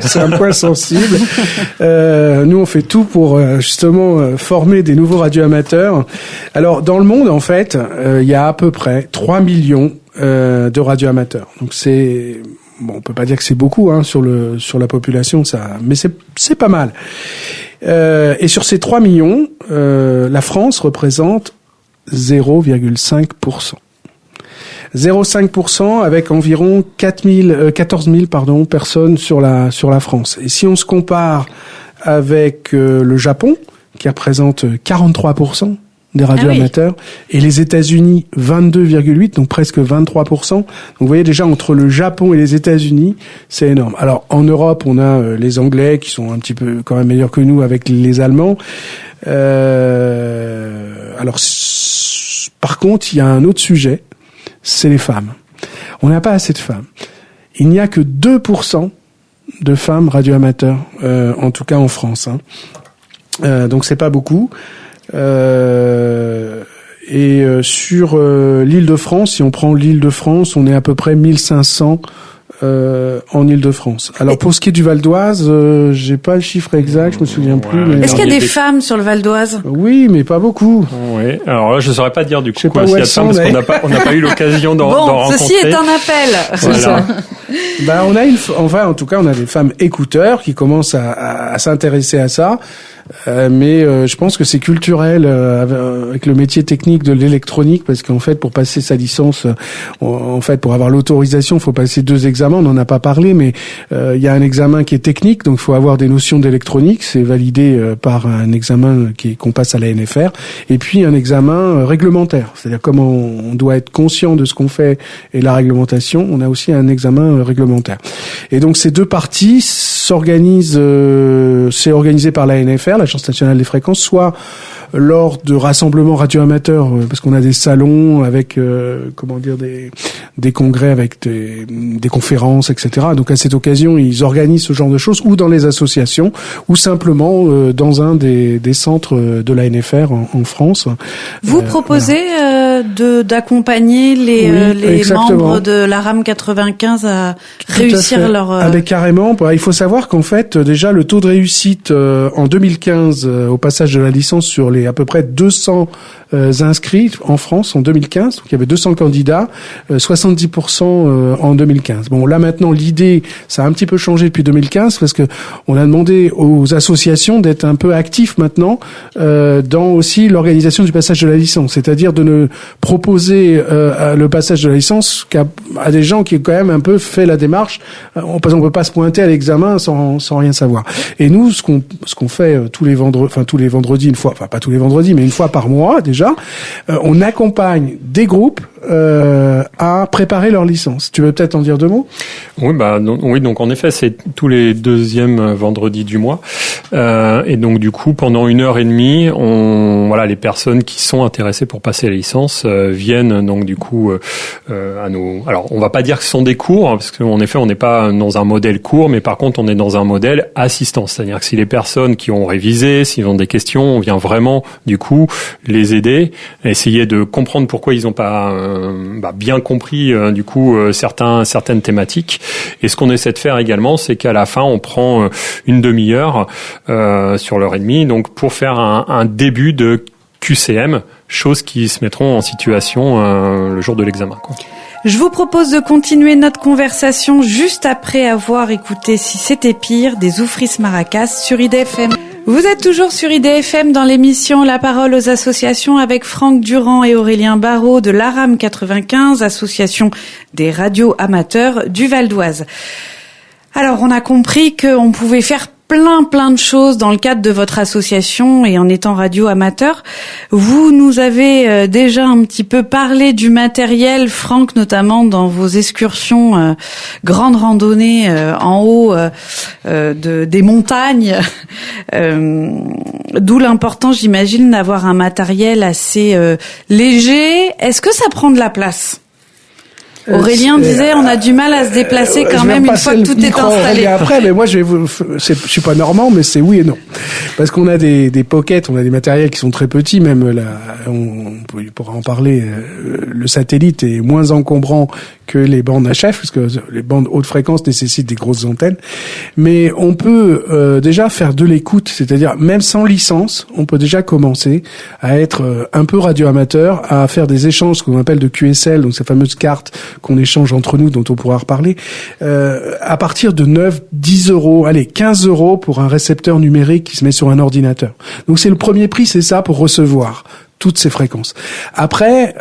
c'est un point sensible. Nous, on fait tout pour justement former des nouveaux radioamateurs. Alors dans le monde, en fait, il y a à peu près 3 millions de radioamateurs. Donc c'est on peut pas dire que c'est beaucoup sur la population, mais c'est pas mal. Et sur ces 3 millions, la France représente 0,5%. 0,5% avec environ 14 000 personnes sur la France. Et si on se compare avec le Japon, qui représente 43% des radioamateurs, et les États-Unis 22,8%, donc presque 23%. Donc vous voyez déjà entre le Japon et les États-Unis, c'est énorme. Alors en Europe, on a les Anglais qui sont un petit peu quand même meilleurs que nous avec les Allemands. Alors par contre, il y a un autre sujet, c'est les femmes. On n'a pas assez de femmes. Il n'y a que 2% de femmes radioamateurs, en tout cas en France. Donc c'est pas beaucoup. Sur l'Île-de-France, si on prend l'Île-de-France, on est à peu près 1500 en Île-de-France. Alors pour ce qui est du Val d'Oise, j'ai pas le chiffre exact, je me souviens plus. Mais est-ce qu'il y a des femmes sur le Val d'Oise? Oui, mais pas beaucoup. Oui. Alors là, je saurais pas dire du coup s'il y a de femmes parce qu'on n'a pas eu l'occasion d'en rencontrer. Ceci est un appel. Voilà. On a en tout cas, on a des femmes écouteurs qui commencent à s'intéresser à ça. mais je pense que c'est culturel avec le métier technique de l'électronique, parce qu'en fait, pour passer sa licence, en fait, pour avoir l'autorisation, il faut passer 2 examens. On n'en a pas parlé, mais il y a un examen qui est technique, donc il faut avoir des notions d'électronique. C'est validé par un examen qu'on passe à la NFR, et puis un examen réglementaire, c'est-à-dire comment on doit être conscient de ce qu'on fait et la réglementation. On a aussi un examen réglementaire. Et donc ces 2 parties s'organisent, c'est organisé par la NFR, l'Agence nationale des fréquences, soit lors de rassemblements radioamateurs, parce qu'on a des salons avec des congrès avec des conférences, etc. Donc à cette occasion, ils organisent ce genre de choses, ou dans les associations, ou simplement dans un des centres de la NFR en France. Vous proposez d'accompagner les membres de la RAM 95 à réussir leur... Ah ben carrément. Il faut savoir qu'en fait, déjà, le taux de réussite en 2015 au passage de la licence sur les à peu près 200 inscrits en France en 2015. Donc il y avait 200 candidats, 70% en 2015. Bon, là maintenant, l'idée, ça a un petit peu changé depuis 2015 parce que on a demandé aux associations d'être un peu actifs maintenant dans aussi l'organisation du passage de la licence, c'est-à-dire de ne proposer le passage de la licence qu'à des gens qui ont quand même un peu fait la démarche. On peut pas se pointer à l'examen sans rien savoir. Et nous, ce qu'on fait tous les vendredis, une fois, enfin pas tous les vendredis, mais une fois par mois déjà, on accompagne des groupes à préparer leur licence. Tu veux peut-être en dire 2 mots? Oui, donc en effet, c'est tous les 2e vendredis du mois. Et donc du coup, pendant 1h30, les personnes qui sont intéressées pour passer la licence viennent donc du coup à nous. Alors, on va pas dire que ce sont des cours, parce qu'en effet, on n'est pas dans un modèle cours, mais par contre, on est dans un modèle assistance. C'est-à-dire que si les personnes qui ont révisé, s'ils ont des questions, on vient vraiment du coup les aider, essayer de comprendre pourquoi ils n'ont pas bien compris du coup certaines thématiques. Et ce qu'on essaie de faire également, c'est qu'à la fin, on prend une demi-heure sur l'heure et demie, donc pour faire un début de QCM, choses qui se mettront en situation le jour de l'examen, quoi. Je vous propose de continuer notre conversation juste après avoir écouté Si c'était pire des Oufris Maracas sur IDFM. Vous êtes toujours sur IDFM dans l'émission La parole aux associations avec Franck Durand et Aurélien Barraud de l'ARAM 95, association des radios amateurs du Val d'Oise. Alors, on a compris qu'on pouvait faire plein de choses dans le cadre de votre association et en étant radio amateur. Vous nous avez déjà un petit peu parlé du matériel, Franck, notamment dans vos excursions grandes randonnées en haut des montagnes. D'où l'importance, j'imagine, d'avoir un matériel assez léger. Est-ce que ça prend de la place ? Aurélien disait, on a du mal à se déplacer quand même une fois que tout est installé. Après, mais moi, je suis pas normand, mais c'est oui et non. Parce qu'on a des pockets, on a des matériels qui sont très petits, même là, on pourra en parler, le satellite est moins encombrant que les bandes HF, parce que les bandes haute fréquence nécessitent des grosses antennes. Mais on peut déjà faire de l'écoute, c'est-à-dire même sans licence, on peut déjà commencer à être un peu radioamateur, à faire des échanges qu'on appelle de QSL, donc ces fameuses cartes qu'on échange entre nous, dont on pourra reparler, à partir de 9, 10 euros, allez, 15 euros pour un récepteur numérique qui se met sur un ordinateur. Donc c'est le premier prix, c'est ça, pour recevoir toutes ces fréquences. Après,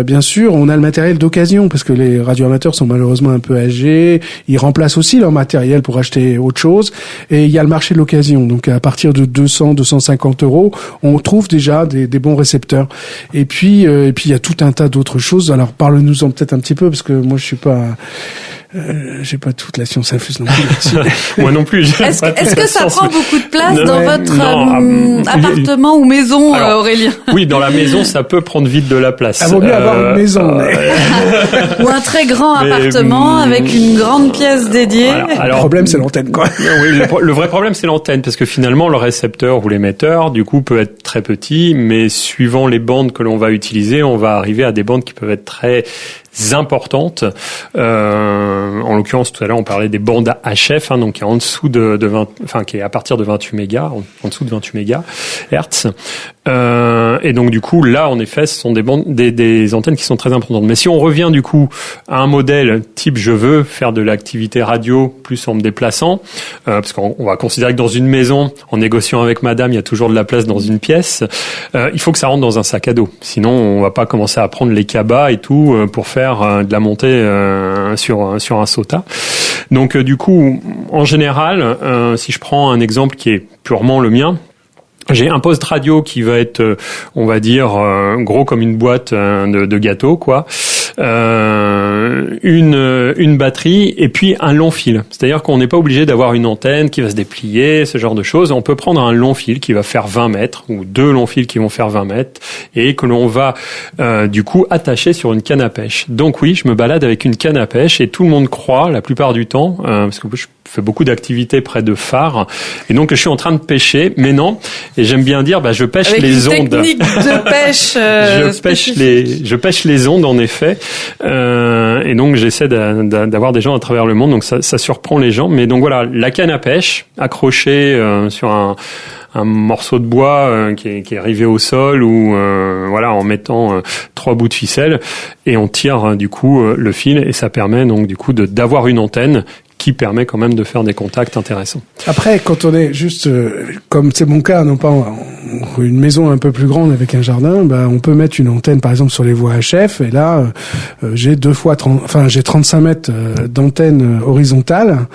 bien sûr, on a le matériel d'occasion, parce que les radioamateurs sont malheureusement un peu âgés, ils remplacent aussi leur matériel pour acheter autre chose, et il y a le marché de l'occasion. Donc à partir de 200, 250 euros, on trouve déjà des bons récepteurs. Et puis il y a tout un tas d'autres choses. Alors parle-nous-en peut-être un petit peu, parce que moi je suis pas... j'ai pas toute la science infuse non plus. Moi non plus. Est-ce que ça prend beaucoup de place dans votre appartement ou maison, alors, Aurélien? Oui, dans la maison, ça peut prendre vite de la place. Il vaut mieux avoir une maison. Ou un très grand appartement avec une grande pièce dédiée. Alors, le problème, c'est l'antenne, quoi. Oui, le vrai problème, c'est l'antenne, parce que finalement, le récepteur ou l'émetteur, du coup, peut être très petit, mais suivant les bandes que l'on va utiliser, on va arriver à des bandes qui peuvent être très importantes. En l'occurrence, tout à l'heure, on parlait des bandes HF, donc qui est en dessous de 20, qui est à partir de 28 mégas, en dessous de 28 mégahertz. Et donc du coup, là, en effet, ce sont des antennes qui sont très importantes. Mais si on revient du coup à un modèle type, je veux faire de l'activité radio plus en me déplaçant, parce qu'on va considérer que dans une maison, en négociant avec madame, il y a toujours de la place dans une pièce. Il faut que ça rentre dans un sac à dos. Sinon, on va pas commencer à prendre les cabas et tout pour faire de la montée sur un SOTA. Donc du coup, en général, si je prends un exemple qui est purement le mien, j'ai un poste radio qui va être, on va dire, gros comme une boîte de gâteaux, quoi. Une batterie et puis un long fil. C'est-à-dire qu'on n'est pas obligé d'avoir une antenne qui va se déplier, ce genre de choses. On peut prendre un long fil qui va faire 20 mètres ou deux longs fils qui vont faire 20 mètres et que l'on va du coup attacher sur une canne à pêche. Donc oui, je me balade avec une canne à pêche et tout le monde croit, la plupart du temps, parce que je fais beaucoup d'activités près de phares et donc je suis en train de pêcher, mais non. Et j'aime bien dire, je pêche avec les une ondes. Technique de pêche. Je pêche les ondes en effet. Et donc j'essaie d'avoir des gens à travers le monde, donc ça surprend les gens. Mais donc voilà, la canne à pêche accrochée sur un morceau de bois qui est rivé au sol ou en mettant 3 bouts de ficelle et on tire du coup le fil et ça permet donc du coup d'avoir une antenne qui permet quand même de faire des contacts intéressants. Après, quand on est juste, comme c'est mon cas, non pas une maison un peu plus grande avec un jardin, on peut mettre une antenne par exemple sur les voies HF et là, j'ai 35 mètres d'antenne horizontale,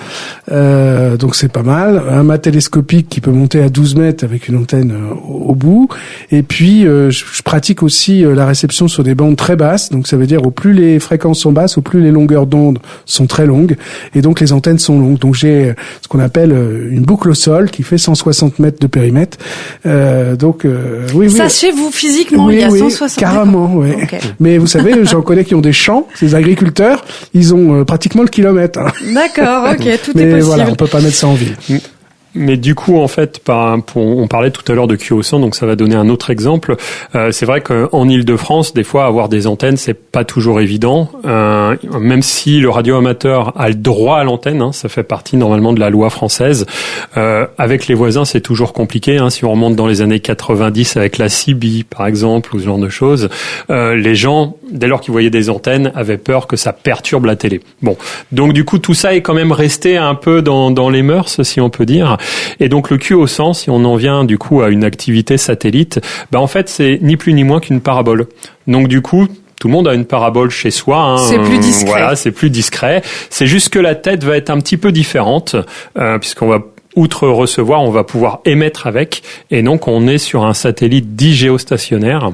donc c'est pas mal. Un mât télescopique qui peut monter à 12 mètres avec une antenne au bout. Et puis, je pratique aussi la réception sur des bandes très basses, donc ça veut dire au plus les fréquences sont basses, au plus les longueurs d'onde sont très longues et donc les antennes sont longues. Donc j'ai ce qu'on appelle une boucle au sol qui fait 160 mètres de périmètre. Oui. Ça chez vous physiquement, il y a 160 carrément, oui. Okay. Mais vous savez, j'en connais qui ont des champs, ces agriculteurs, ils ont pratiquement le kilomètre. D'accord, ok, tout mais est possible. Voilà, on peut pas mettre ça en ville. Mais du coup, en fait, on parlait tout à l'heure de QO100, donc ça va donner un autre exemple. C'est vrai qu'en Île-de-France, des fois, avoir des antennes, c'est pas toujours évident. Même si le radioamateur a le droit à l'antenne, ça fait partie normalement de la loi française. Avec les voisins, c'est toujours compliqué. Si on remonte dans les années 90 avec la CB, par exemple, ou ce genre de choses, les gens, dès lors qu'ils voyaient des antennes, avaient peur que ça perturbe la télé. Bon, donc du coup, tout ça est quand même resté un peu dans les mœurs, si on peut dire. Et donc le QO100, si on en vient du coup à une activité satellite, en fait c'est ni plus ni moins qu'une parabole. Donc du coup, tout le monde a une parabole chez soi. C'est plus discret. Voilà, c'est plus discret. C'est juste que la tête va être un petit peu différente, puisqu'on va outre recevoir, on va pouvoir émettre avec. Et donc on est sur un satellite dit géostationnaire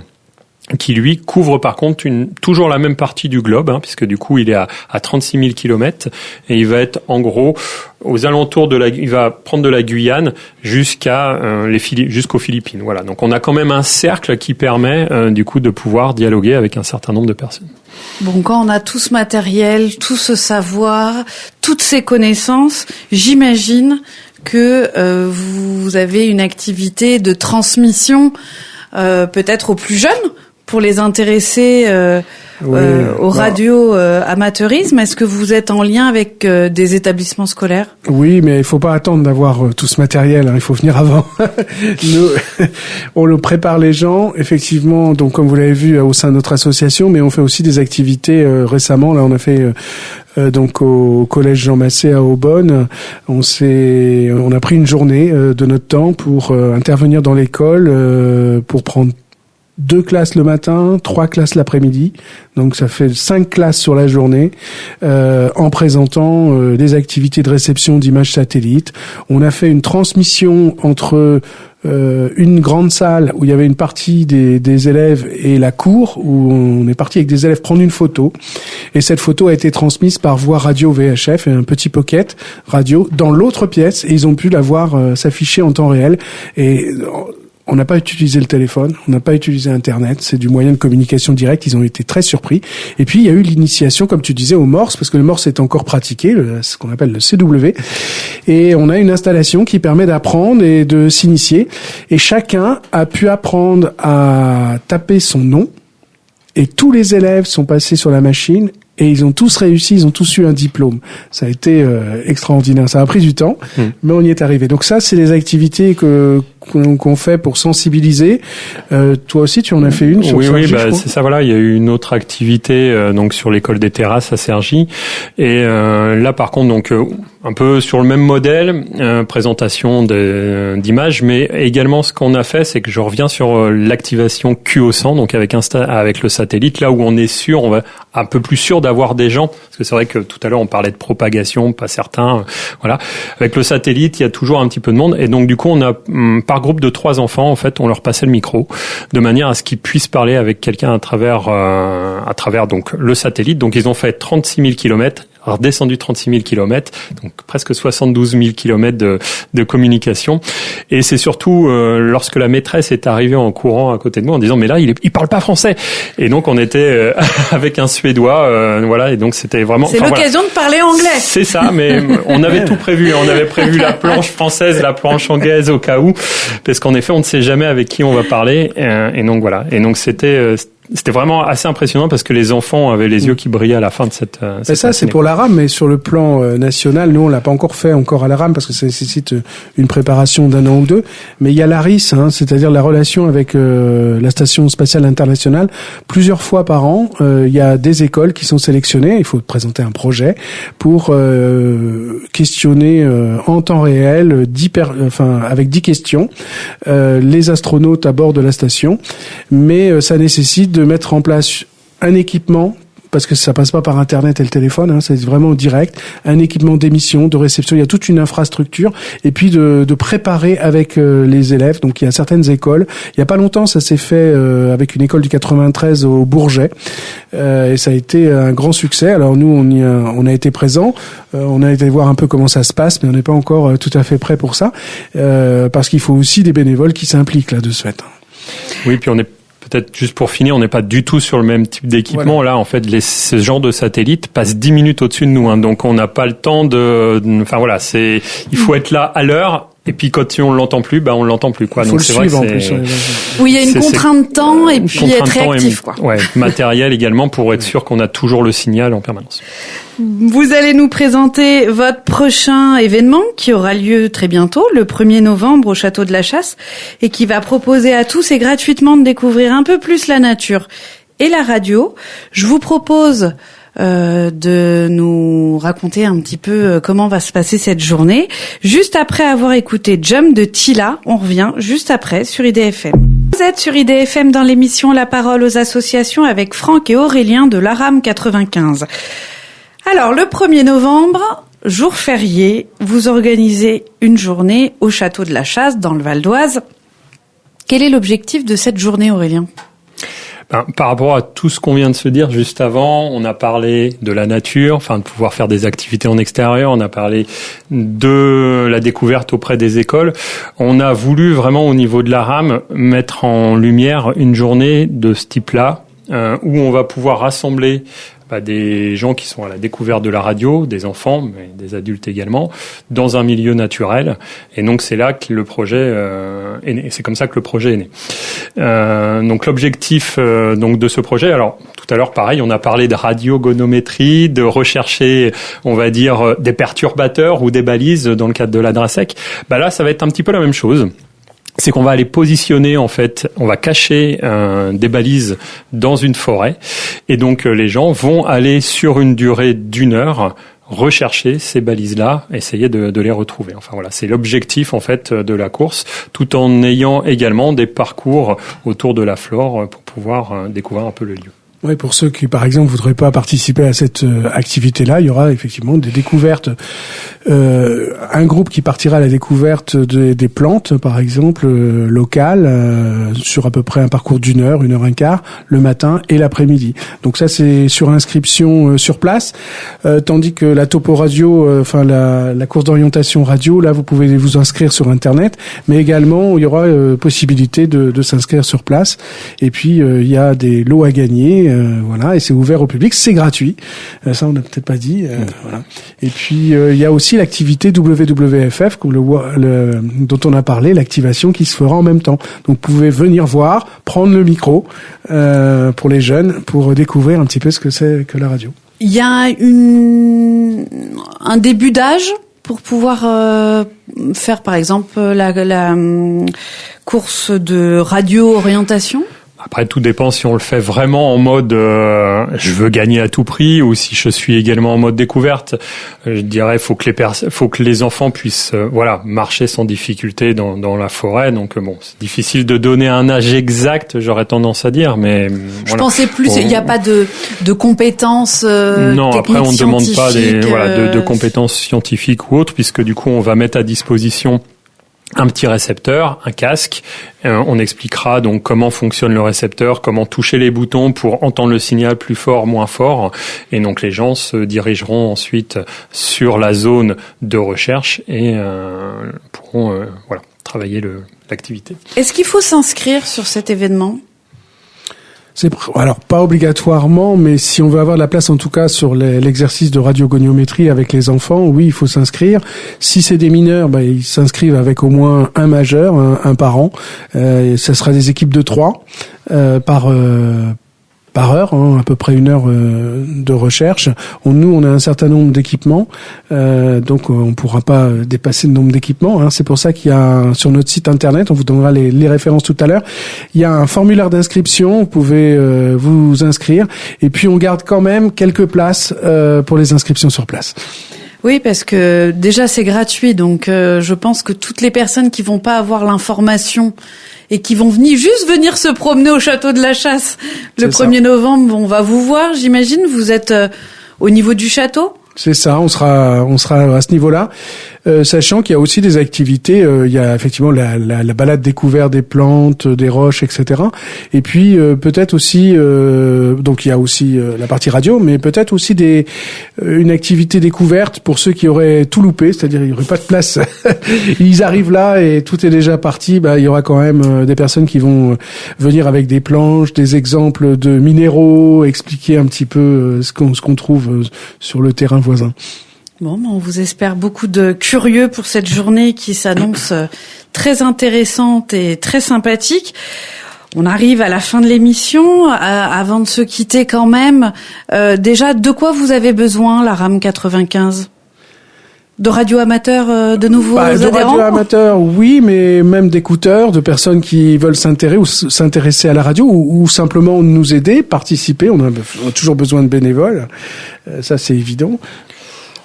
qui lui couvre par contre toujours la même partie du globe, puisque du coup il est à 36 000 km et il va être en gros aux alentours il va prendre de la Guyane jusqu'aux Philippines. Voilà. Donc on a quand même un cercle qui permet du coup de pouvoir dialoguer avec un certain nombre de personnes. Bon, quand on a tout ce matériel, tout ce savoir, toutes ces connaissances, j'imagine que vous avez une activité de transmission peut-être aux plus jeunes pour les intéresser au radio-amateurisme. Est-ce que vous êtes en lien avec des établissements scolaires ? Oui, mais il faut pas attendre d'avoir tout ce matériel. Il faut venir avant. Nous, on le prépare les gens, effectivement. Donc, comme vous l'avez vu au sein de notre association, mais on fait aussi des activités récemment. Là, on a fait donc au collège Jean Massé à Aubonne. On a pris une journée de notre temps pour intervenir dans l'école pour prendre 2 classes le matin, 3 classes l'après-midi. Donc ça fait 5 classes sur la journée en présentant des activités de réception d'images satellites. On a fait une transmission entre une grande salle où il y avait une partie des élèves et la cour où on est parti avec des élèves prendre une photo. Et cette photo a été transmise par voie radio VHF et un petit pocket radio dans l'autre pièce et ils ont pu la voir s'afficher en temps réel. Et on n'a pas utilisé le téléphone, on n'a pas utilisé Internet, c'est du moyen de communication direct, ils ont été très surpris. Et puis il y a eu l'initiation, comme tu disais, au Morse, parce que le Morse est encore pratiqué, ce qu'on appelle le CW. Et on a une installation qui permet d'apprendre et de s'initier. Et chacun a pu apprendre à taper son nom Et tous les élèves sont passés sur la machine et ils ont tous réussi, ils ont tous eu un diplôme. Ça a été extraordinaire. Ça a pris du temps, mais on y est arrivé. Donc ça, c'est les activités qu'on fait pour sensibiliser. Toi aussi, tu en as fait une sur Cergy, c'est ça. Voilà, il y a eu une autre activité donc sur l'école des terrasses à Cergy. Et là, par contre, donc un peu sur le même modèle, présentation d'images, mais également ce qu'on a fait, c'est que je reviens sur l'activation QO100, donc avec le satellite, là où on est sûr, on va un peu plus sûr d'avoir des gens, parce que c'est vrai que tout à l'heure on parlait de propagation, pas certain, voilà. Avec le satellite, il y a toujours un petit peu de monde, et donc du coup on a par groupe de 3 enfants, en fait, on leur passait le micro, de manière à ce qu'ils puissent parler avec quelqu'un à travers donc le satellite. Donc ils ont fait 36 000 kilomètres. Redescendu 36 000 kilomètres, donc presque 72 000 kilomètres de communication. Et c'est surtout lorsque la maîtresse est arrivée en courant à côté de moi en disant mais là il parle pas français. Et donc on était avec un Suédois, voilà. Et donc c'était vraiment. C'est l'occasion de parler anglais. C'est ça, mais on avait tout prévu. On avait prévu la planche française, la planche anglaise au cas où, parce qu'en effet on ne sait jamais avec qui on va parler. Et donc voilà. Et donc c'était vraiment assez impressionnant parce que les enfants avaient les yeux qui brillaient à la fin de cette ça, c'est pour la rame, mais sur le plan national, nous, on l'a pas encore fait à la rame parce que ça nécessite une préparation d'1 an ou 2. Mais il y a l'ARIS, c'est-à-dire la relation avec la Station Spatiale Internationale. Plusieurs fois par an, il y a des écoles qui sont sélectionnées. Il faut présenter un projet pour questionner en temps réel, avec 10 questions, les astronautes à bord de la station. Mais ça nécessite de mettre en place un équipement, parce que ça passe pas par Internet et le téléphone, c'est vraiment direct, un équipement d'émission, de réception, il y a toute une infrastructure, et puis de préparer avec les élèves. Donc il y a certaines écoles, il y a pas longtemps ça s'est fait avec une école du 93 au Bourget, et ça a été un grand succès. Alors nous on a été présents, on a été voir un peu comment ça se passe, mais on n'est pas encore tout à fait prêt pour ça, parce qu'il faut aussi des bénévoles qui s'impliquent là de ce fait. Oui, puis on est peut-être juste pour finir, on n'est pas du tout sur le même type d'équipement. Voilà. Là, en fait, ce genre de satellite passe 10 minutes au-dessus de nous, donc on n'a pas le temps il faut être là à l'heure. Et puis quand on l'entend plus, on l'entend plus, quoi. Donc c'est vrai que c'est... Oui, il y a une contrainte de temps et puis être réactif, quoi. Ouais, matériel également pour être sûr qu'on a toujours le signal en permanence. Vous allez nous présenter votre prochain événement qui aura lieu très bientôt, le 1er novembre au Château de la Chasse, et qui va proposer à tous et gratuitement de découvrir un peu plus la nature et la radio. Je vous propose de nous raconter un petit peu comment va se passer cette journée. Juste après avoir écouté Jump de Tila, on revient juste après sur IDFM. Vous êtes sur IDFM dans l'émission La Parole aux associations avec Franck et Aurélien de l'ARAM 95. Alors, le 1er novembre, jour férié, vous organisez une journée au Château de la Chasse dans le Val d'Oise. Quel est l'objectif de cette journée, Aurélien ? Par rapport à tout ce qu'on vient de se dire juste avant, on a parlé de la nature, de pouvoir faire des activités en extérieur, on a parlé de la découverte auprès des écoles. On a voulu vraiment au niveau de la RAM mettre en lumière une journée de ce type-là, où on va pouvoir rassembler des gens qui sont à la découverte de la radio, des enfants, mais des adultes également, dans un milieu naturel. Et donc c'est là que le projet est né. C'est comme ça que le projet est né. Donc l'objectif donc de ce projet, alors tout à l'heure pareil, on a parlé de radiogonométrie, de rechercher, on va dire, des perturbateurs ou des balises dans le cadre de la DRASEC. Là, ça va être un petit peu la même chose. C'est qu'on va aller positionner, en fait, on va cacher des balises dans une forêt, et donc les gens vont aller sur une durée d'1 heure rechercher ces balises-là, essayer de les retrouver. Enfin voilà, c'est l'objectif en fait de la course, tout en ayant également des parcours autour de la flore pour pouvoir découvrir un peu le lieu. Oui, pour ceux qui, par exemple, voudraient pas participer à cette activité-là, il y aura effectivement des découvertes. Un groupe qui partira à la découverte des plantes, par exemple, locales, sur à peu près un parcours d'1 heure, 1 heure et quart, le matin et l'après-midi. Donc ça, c'est sur inscription sur place, tandis que la topo radio, la course d'orientation radio, là, vous pouvez vous inscrire sur Internet, mais également, il y aura possibilité de s'inscrire sur place. Et puis, il y a des lots à gagner. voilà, et c'est ouvert au public, c'est gratuit. Ça, on n'a peut-être pas dit. Voilà. Et puis, il y a aussi l'activité WWFF, dont on a parlé, l'activation qui se fera en même temps. Donc, vous pouvez venir voir, prendre le micro pour les jeunes, pour découvrir un petit peu ce que c'est que la radio. Il y a un début d'âge pour pouvoir faire, par exemple, la course de radio-orientation ? Après, tout dépend si on le fait vraiment en mode je veux gagner à tout prix ou si je suis également en mode découverte. Je dirais faut que les enfants puissent marcher sans difficulté dans la forêt. Donc bon, c'est difficile de donner un âge exact, j'aurais tendance à dire, mais je pensais plus il n'y a pas de compétences non, après on ne demande pas de compétences scientifiques ou autres, puisque du coup on va mettre à disposition un petit récepteur, un casque. On expliquera donc comment fonctionne le récepteur, comment toucher les boutons pour entendre le signal plus fort, moins fort. Et donc les gens se dirigeront ensuite sur la zone de recherche et pourront travailler l'activité. Est-ce qu'il faut s'inscrire sur cet événement ? Alors, pas obligatoirement, mais si on veut avoir de la place, en tout cas, sur l'exercice de radiogoniométrie avec les enfants, oui, il faut s'inscrire. Si c'est des mineurs, ils s'inscrivent avec au moins un majeur, un parent. Ça sera des équipes de 3 par heure, à peu près 1 heure de recherche. Nous, on a un certain nombre d'équipements, donc on pourra pas dépasser le nombre d'équipements. C'est pour ça qu'il y a sur notre site internet, on vous donnera les références tout à l'heure, il y a un formulaire d'inscription, vous pouvez vous inscrire, et puis on garde quand même quelques places pour les inscriptions sur place. Oui, parce que déjà c'est gratuit, donc je pense que toutes les personnes qui vont pas avoir l'information et qui vont juste venir se promener au château de la Chasse le 1er novembre, on va vous voir, j'imagine. Vous êtes au niveau du château ? C'est ça, on sera à ce niveau-là, sachant qu'il y a aussi des activités. Il y a effectivement la balade découverte des plantes, des roches, etc. Et puis peut-être aussi, donc il y a aussi la partie radio, mais peut-être aussi une activité découverte pour ceux qui auraient tout loupé, c'est-à-dire il y aurait pas de place. Ils arrivent là et tout est déjà parti. Il y aura quand même des personnes qui vont venir avec des planches, des exemples de minéraux, expliquer un petit peu ce qu'on trouve sur le terrain voisin. Bon, on vous espère beaucoup de curieux pour cette journée qui s'annonce très intéressante et très sympathique. On arrive à la fin de l'émission. Avant de se quitter quand même, déjà, de quoi vous avez besoin, la RAM 95 ? De radio-amateurs, de nouveaux adhérents ? De radio-amateurs, oui, mais même d'écouteurs, de personnes qui veulent s'intéresser à la radio ou simplement nous aider, participer. On a toujours besoin de bénévoles, ça c'est évident.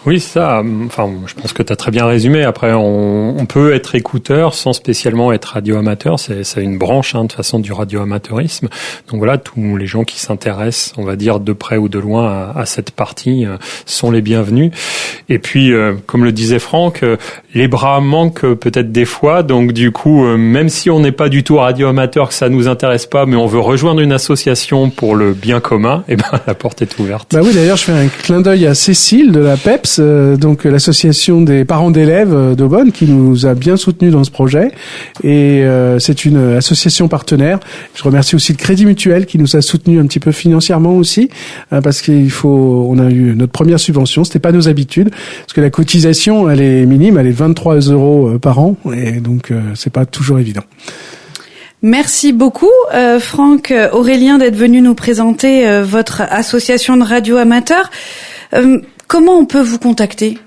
Oui, ça. Enfin, je pense que tu as très bien résumé. Après, on peut être écouteur sans spécialement être radio-amateur. C'est une branche, de toute façon, du radio-amateurisme. Donc voilà, tous les gens qui s'intéressent, on va dire, de près ou de loin à cette partie sont les bienvenus. Et puis, comme le disait Franck, les bras manquent peut-être des fois. Donc du coup, même si on n'est pas du tout radio-amateur, que ça nous intéresse pas, mais on veut rejoindre une association pour le bien commun, la porte est ouverte. Oui, d'ailleurs, je fais un clin d'œil à Cécile de la PEPS, donc l'association des parents d'élèves d'Aubonne, qui nous a bien soutenus dans ce projet. Et c'est une association partenaire. Je remercie aussi le Crédit Mutuel qui nous a soutenus un petit peu financièrement aussi, parce on a eu notre première subvention. C'était pas nos habitudes, parce que la cotisation, elle est minime, elle est 23 € par an, et donc c'est pas toujours évident. Merci beaucoup, Franck, Aurélien, d'être venu nous présenter votre association de radio amateurs. Comment on peut vous contacter ?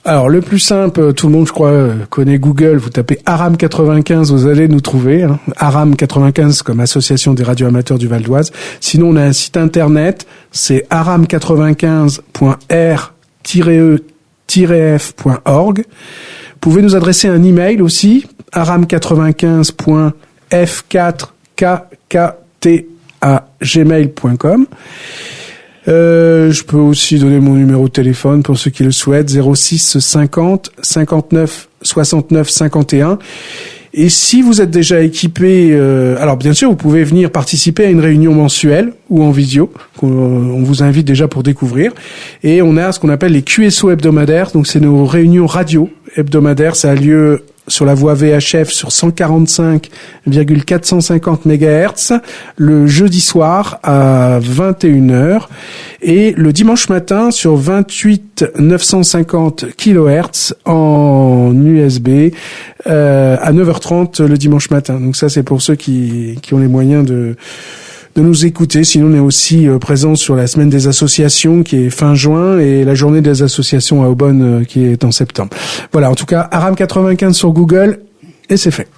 Alors, le plus simple, tout le monde, je crois, connaît Google. Vous tapez Aram 95, vous allez nous trouver. Aram 95 comme association des radioamateurs du Val d'Oise. Sinon, on a un site internet, c'est aram95.r-e-f.org. Vous pouvez nous adresser un email aussi, aram95.f4kkT@gmail.com. Je peux aussi donner mon numéro de téléphone pour ceux qui le souhaitent, 06 50 59 69 51. Et si vous êtes déjà équipé, alors bien sûr, vous pouvez venir participer à une réunion mensuelle ou en visio, qu'on vous invite déjà pour découvrir. Et on a ce qu'on appelle les QSO hebdomadaires, donc c'est nos réunions radio hebdomadaires, ça a lieu sur la voie VHF sur 145,450 MHz le jeudi soir à 21h et le dimanche matin sur 28 950 kHz en USB à 9h30 le dimanche matin. Donc ça, c'est pour ceux qui ont les moyens de nous écouter. Sinon, on est aussi présent sur la semaine des associations qui est fin juin et la journée des associations à Aubonne qui est en septembre. Voilà, en tout cas, Aram 95 sur Google et c'est fait.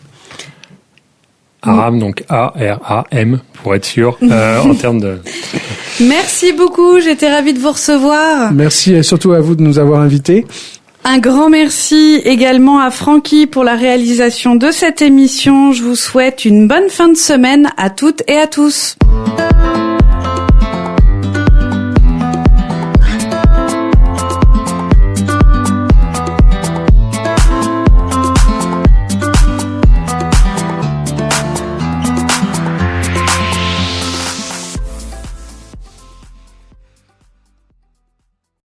Aram, donc A-R-A-M, pour être sûr, en termes de... Merci beaucoup, j'étais ravie de vous recevoir. Merci et surtout à vous de nous avoir invités. Un grand merci également à Francky pour la réalisation de cette émission. Je vous souhaite une bonne fin de semaine à toutes et à tous.